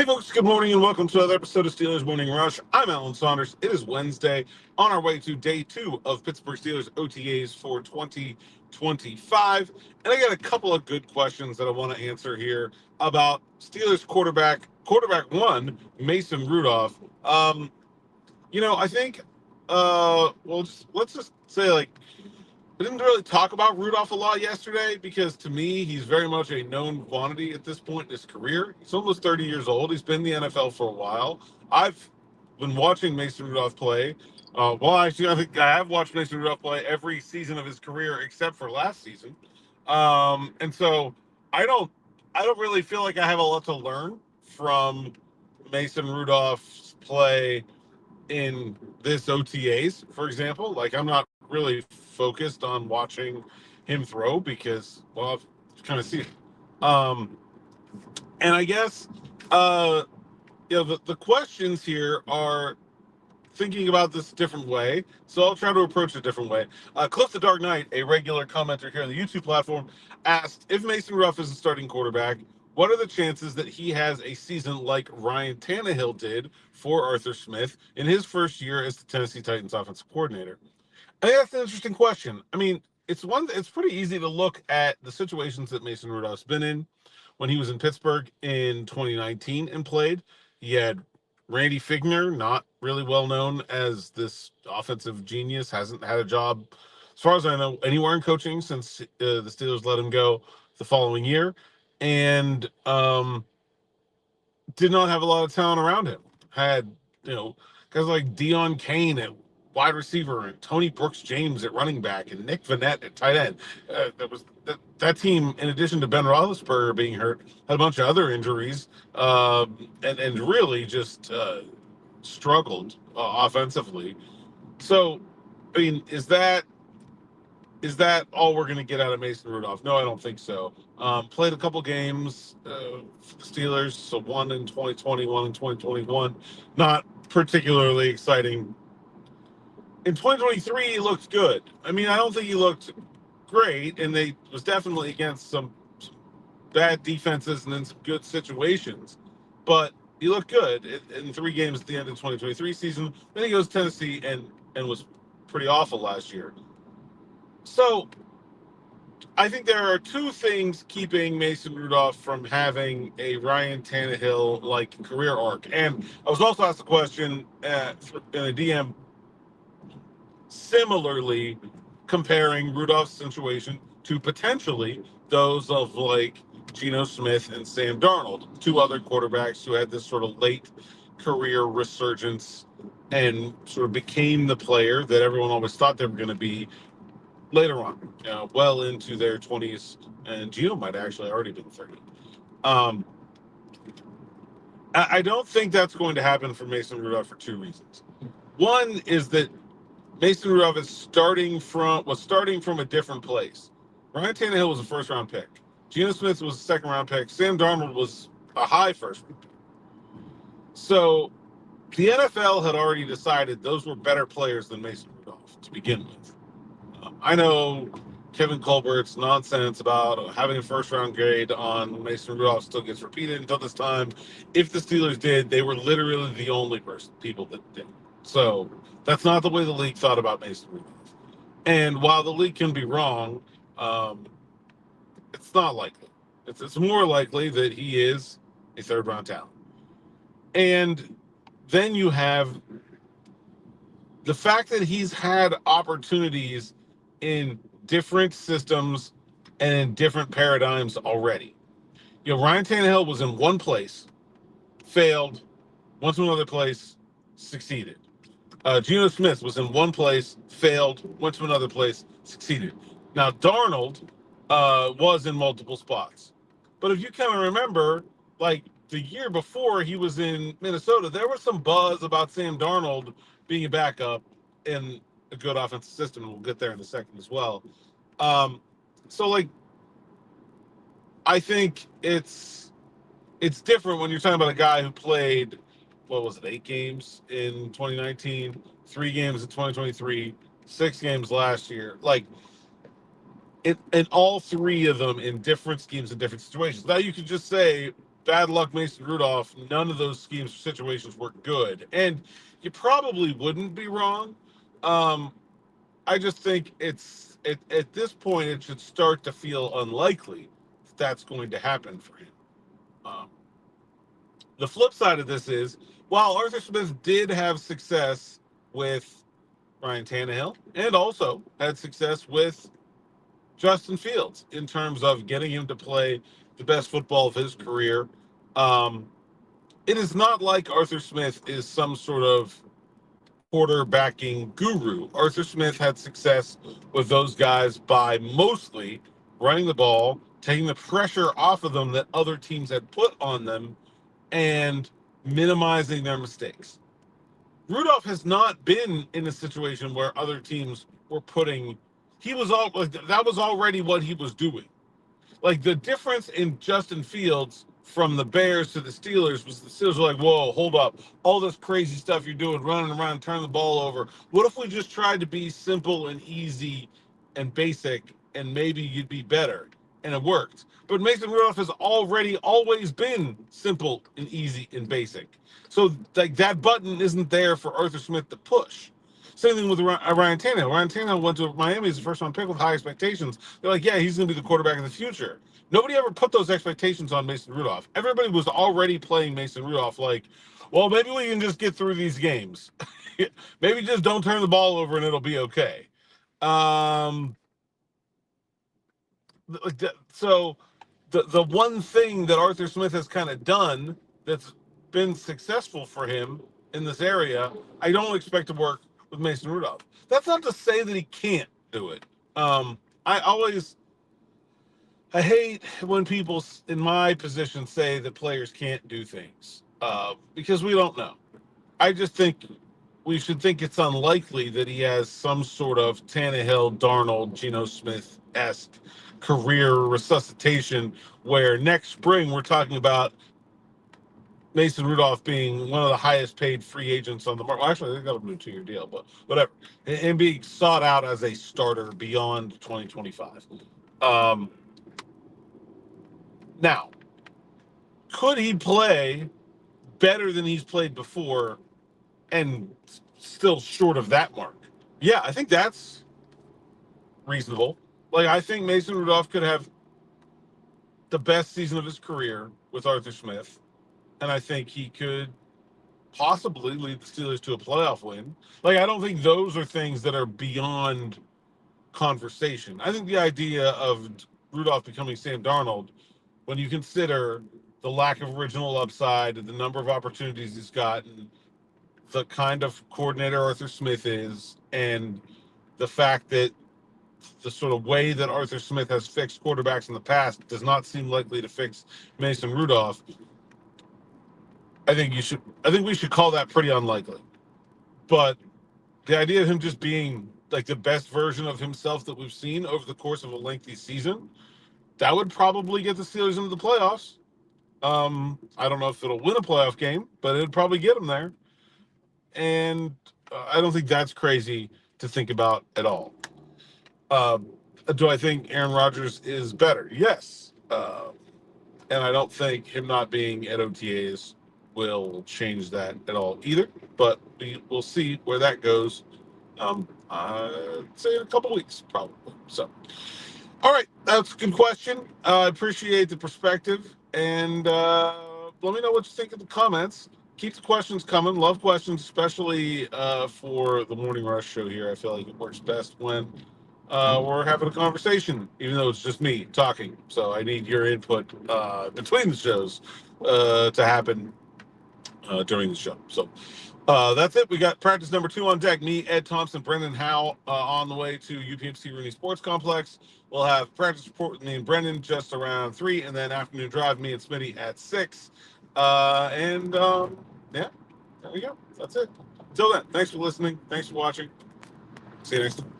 folks, good morning and welcome to another episode of Steelers Morning Rush. I'm Alan Saunders. It is Wednesday, on our way to day 2 of Pittsburgh Steelers OTAs for 2025. And I got a couple of good questions that I want to answer here about Steelers quarterback one, Mason Rudolph. I think, let's just say, I didn't really talk about Rudolph a lot yesterday because to me, he's very much a known quantity at this point in his career. He's almost 30 years old. He's been in the NFL for a while. I've been watching Mason Rudolph play. Actually, I think I have watched Mason Rudolph play every season of his career except for last season. And so I don't really feel like I have a lot to learn from Mason Rudolph's play in this OTAs, for example. Like, I'm not really focused on watching him throw because, well, I've kind of seen it. And I guess, the questions here are thinking about this a different way. So I'll try to approach it a different way. Cliff the Dark Knight, a regular commenter here on the YouTube platform, asked, if Mason Rudolph is a starting quarterback, what are the chances that he has a season like Ryan Tannehill did for Arthur Smith in his first year as the Tennessee Titans offensive coordinator? I think that's an interesting question. I mean, it's pretty easy to look at the situations that Mason Rudolph's been in. When he was in Pittsburgh in 2019 and played, he had Randy Figner, not really well known as this offensive genius, hasn't had a job, as far as I know, anywhere in coaching since the Steelers let him go the following year, and did not have a lot of talent around him. Had, guys like Deion Kane at wide receiver and Tony Brooks James at running back and Nick Vannett at tight end. That team, in addition to Ben Roethlisberger being hurt, had a bunch of other injuries, and really just struggled offensively. So, I mean, is that all we're going to get out of Mason Rudolph? No, I don't think so. Played a couple games for the Steelers, so one in 2020, one in 2021. Not particularly exciting. In 2023, he looked good. I mean, I don't think he looked great, and they was definitely against some bad defenses and then some good situations. But he looked good in 3 games at the end of the 2023 season. Then he goes to Tennessee and was pretty awful last year. So I think there are 2 things keeping Mason Rudolph from having a Ryan Tannehill-like career arc. And I was also asked a question in a DM similarly comparing Rudolph's situation to potentially those of Geno Smith and Sam Darnold, 2 other quarterbacks who had this sort of late career resurgence and sort of became the player that everyone always thought they were going to be later on, well into their 20s, and Geno might actually already been 30. I don't think that's going to happen for Mason Rudolph for 2 reasons. One is that Mason Rudolph was starting from a different place. Ryan Tannehill was a first-round pick. Geno Smith was a second-round pick. Sam Darnold was a high first-round pick. So the NFL had already decided those were better players than Mason Rudolph to begin with. I know Kevin Colbert's nonsense about having a first-round grade on Mason Rudolph still gets repeated until this time. If the Steelers did, they were literally the only people that did. So that's not the way the league thought about Mason Rudolph. And while the league can be wrong, it's not likely. It's more likely that he is a third-round talent. And then you have the fact that he's had opportunities in different systems and in different paradigms already. Ryan Tannehill was in one place, failed, went to another place, succeeded. Geno Smith was in one place, failed, went to another place, succeeded. Now, Darnold was in multiple spots. But if you kind of remember, the year before he was in Minnesota, there was some buzz about Sam Darnold being a backup in a good offensive system, and we'll get there in a second as well. I think it's different when you're talking about a guy who played, 8 games in 2019, 3 games in 2023, 6 games last year. And all 3 of them in different schemes and different situations. Now you could just say, bad luck Mason Rudolph, none of those schemes or situations were good. And you probably wouldn't be wrong. I just think at this point, it should start to feel unlikely that's going to happen for him. Um, the flip side of this is, while Arthur Smith did have success with Ryan Tannehill and also had success with Justin Fields in terms of getting him to play the best football of his career, um, it is not like Arthur Smith is some sort of quarterbacking guru. Arthur Smith had success with those guys by mostly running the ball, taking the pressure off of them that other teams had put on them, and minimizing their mistakes. Rudolph has not been in a situation where other teams were putting. He was all like that was already what he was doing. Like the difference in Justin Fields from the Bears to the Steelers was the Steelers were like, whoa, hold up. All this crazy stuff you're doing, running around, turning the ball over. What if we just tried to be simple and easy and basic and maybe you'd be better? And it worked. But Mason Rudolph has already always been simple and easy and basic. So like that button isn't there for Arthur Smith to push. Same thing with Ryan Tannehill. Ryan Tannehill went to Miami as the first round pick with high expectations. They're like, yeah, he's going to be the quarterback of the future. Nobody ever put those expectations on Mason Rudolph. Everybody was already playing Mason Rudolph like, well, maybe we can just get through these games. Maybe just don't turn the ball over and it'll be okay. So the one thing that Arthur Smith has kind of done that's been successful for him in this area, I don't expect to work with Mason Rudolph. That's not to say that he can't do it. I hate when people in my position say that players can't do things because we don't know. I just think we should think it's unlikely that he has some sort of Tannehill, Darnold, Geno Smith-esque career resuscitation where next spring we're talking about Mason Rudolph being one of the highest paid free agents on the market. Well, actually, they got a new 2-year deal, but whatever. And being sought out as a starter beyond 2025. Now, could he play better than he's played before and still short of that mark? Yeah, I think that's reasonable. Like, I think Mason Rudolph could have the best season of his career with Arthur Smith, and I think he could possibly lead the Steelers to a playoff win. Like, I don't think those are things that are beyond conversation. I think the idea of Rudolph becoming Sam Darnold, when you consider the lack of original upside and the number of opportunities he's gotten, the kind of coordinator Arthur Smith is, and the fact that the sort of way that Arthur Smith has fixed quarterbacks in the past does not seem likely to fix Mason Rudolph. I think we should call that pretty unlikely. But the idea of him just being like the best version of himself that we've seen over the course of a lengthy season, that would probably get the Steelers into the playoffs. I don't know if it'll win a playoff game, but it'd probably get them there. And I don't think that's crazy to think about at all. Do I think Aaron Rodgers is better? Yes. And I don't think him not being at OTAs will change that at all either. But we'll see where that goes. I'd say in a couple weeks, probably. So, all right, that's a good question. I appreciate the perspective. And let me know what you think in the comments. Keep the questions coming. Love questions, especially for the Morning Rush show here. I feel like it works best when we're having a conversation, even though it's just me talking. So I need your input between the shows to happen during the show. So that's it. We got practice number 2 on deck. Me, Ed Thompson, Brendan Howe on the way to UPMC Rooney Sports Complex. We'll have practice report with me and Brendan just around 3, and then afternoon drive, me and Smitty at 6. Yeah, there we go. That's it. Until then, thanks for listening. Thanks for watching. See you next time.